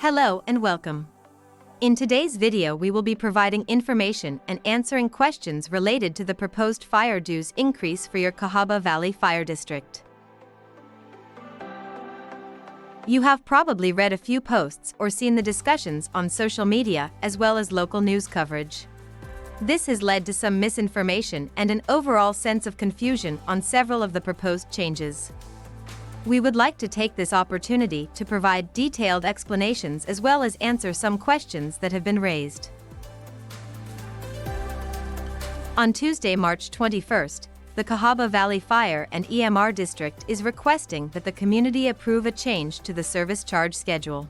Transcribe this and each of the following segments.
Hello and welcome. In today's video we will be providing information and answering questions related to the proposed fire dues increase for your Cahaba Valley Fire District. You have probably read a few posts or seen the discussions on social media as well as local news coverage. This has led to some misinformation and an overall sense of confusion on several of the proposed changes. We would like to take this opportunity to provide detailed explanations as well as answer some questions that have been raised. On Tuesday, March 21st, the Cahaba Valley Fire and EMR District is requesting that the community approve a change to the service charge schedule.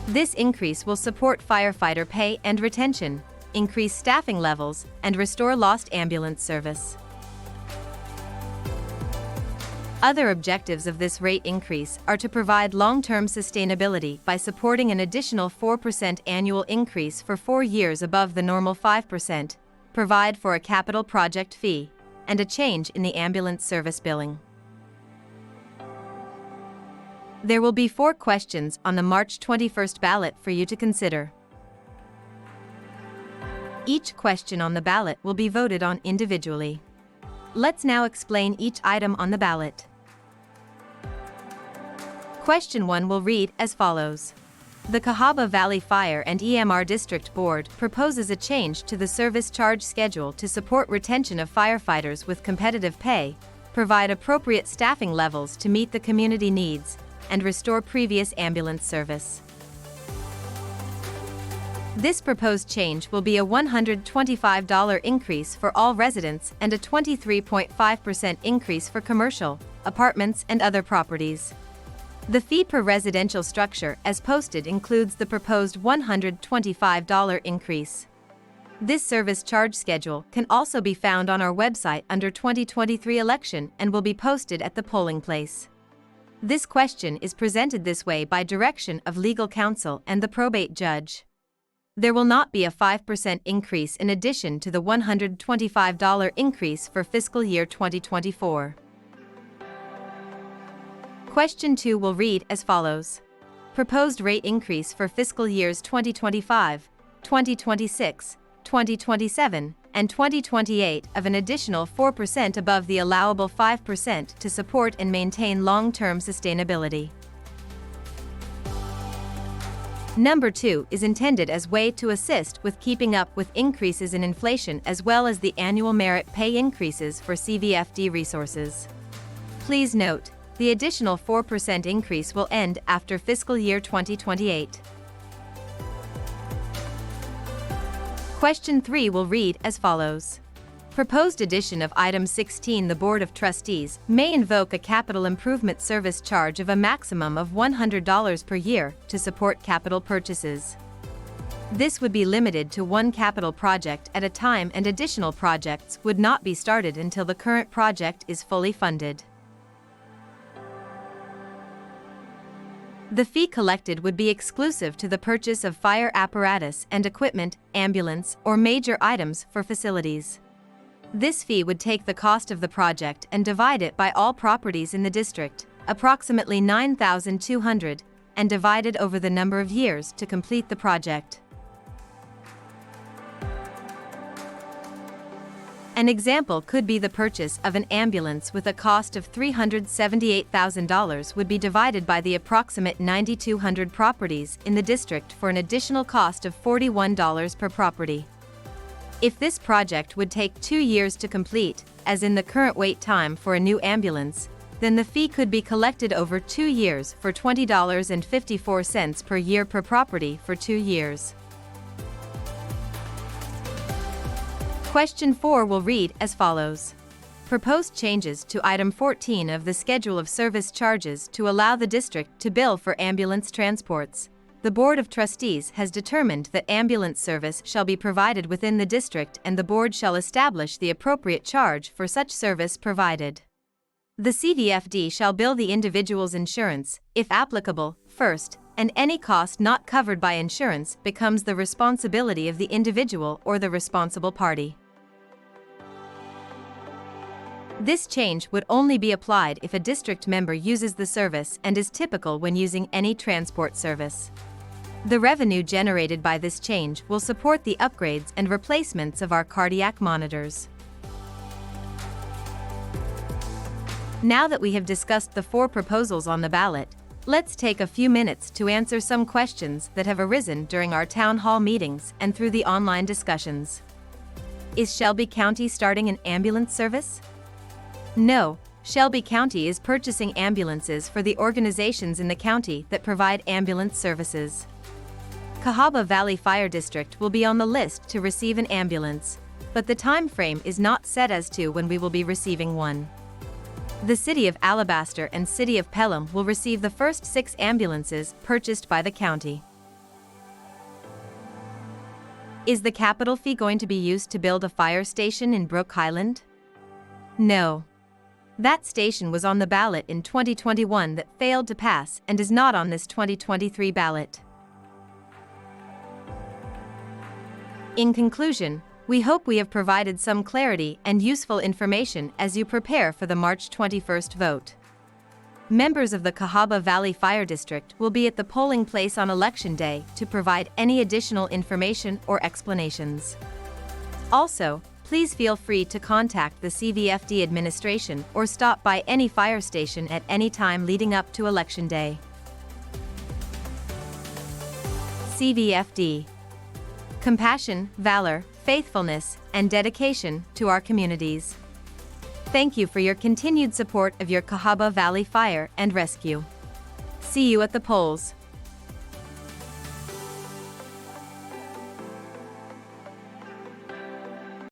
This increase will support firefighter pay and retention, increase staffing levels, and restore lost ambulance service. Other objectives of this rate increase are to provide long-term sustainability by supporting an additional 4% annual increase for 4 years above the normal 5%, provide for a capital project fee, and a change in the ambulance service billing. There will be 4 questions on the March 21st ballot for you to consider. Each question on the ballot will be voted on individually. Let's now explain each item on the ballot. Question 1 will read as follows. The Cahaba Valley Fire and EMR District Board proposes a change to the service charge schedule to support retention of firefighters with competitive pay, provide appropriate staffing levels to meet the community needs, and restore previous ambulance service. This proposed change will be a $125 increase for all residents and a 23.5% increase for commercial, apartments, and other properties. The fee per residential structure as posted includes the proposed $125 increase. This service charge schedule can also be found on our website under 2023 election and will be posted at the polling place. This question is presented this way by direction of legal counsel and the probate judge. There will not be a 5% increase in addition to the $125 increase for fiscal year 2024. Question 2 will read as follows. Proposed rate increase for fiscal years 2025, 2026, 2027, and 2028 of an additional 4% above the allowable 5% to support and maintain long-term sustainability. Number 2 is intended as way to assist with keeping up with increases in inflation as well as the annual merit pay increases for CVFD resources. Please note, the additional 4% increase will end after fiscal year 2028. Question 3 will read as follows. Proposed addition of item 16. The Board of Trustees may invoke a capital improvement service charge of a maximum of $100 per year to support capital purchases. This would be limited to one capital project at a time, and additional projects would not be started until the current project is fully funded. The fee collected would be exclusive to the purchase of fire apparatus and equipment, ambulance, or major items for facilities. This fee would take the cost of the project and divide it by all properties in the district, approximately 9,200, and divide it over the number of years to complete the project. An example could be the purchase of an ambulance with a cost of $378,000 would be divided by the approximate 9,200 properties in the district for an additional cost of $41 per property. If this project would take 2 years to complete, as in the current wait time for a new ambulance, then the fee could be collected over 2 years for $20.54 per year per property for 2 years. Question 4 will read as follows. Proposed changes to item 14 of the Schedule of Service Charges to allow the district to bill for ambulance transports. The Board of Trustees has determined that ambulance service shall be provided within the district, and the board shall establish the appropriate charge for such service provided. The CVFD shall bill the individual's insurance, if applicable, first, and any cost not covered by insurance becomes the responsibility of the individual or the responsible party. This change would only be applied if a district member uses the service and is typical when using any transport service. The revenue generated by this change will support the upgrades and replacements of our cardiac monitors. Now that we have discussed the 4 proposals on the ballot, let's take a few minutes to answer some questions that have arisen during our town hall meetings and through the online discussions. Is Shelby County starting an ambulance service? No, Shelby County is purchasing ambulances for the organizations in the county that provide ambulance services. Cahaba Valley Fire District will be on the list to receive an ambulance, but the time frame is not set as to when we will be receiving one. The City of Alabaster and City of Pelham will receive the first 6 ambulances purchased by the county. Is the capital fee going to be used to build a fire station in Brook Highland? No. That station was on the ballot in 2021 that failed to pass and is not on this 2023 ballot. In conclusion, we hope we have provided some clarity and useful information as you prepare for the March 21st vote. Members of the Cahaba Valley Fire District will be at the polling place on Election Day to provide any additional information or explanations. Also, please feel free to contact the CVFD administration or stop by any fire station at any time leading up to Election Day. CVFD. Compassion, valor, faithfulness, and dedication to our communities. Thank you for your continued support of your Cahaba Valley Fire and Rescue. See you at the polls.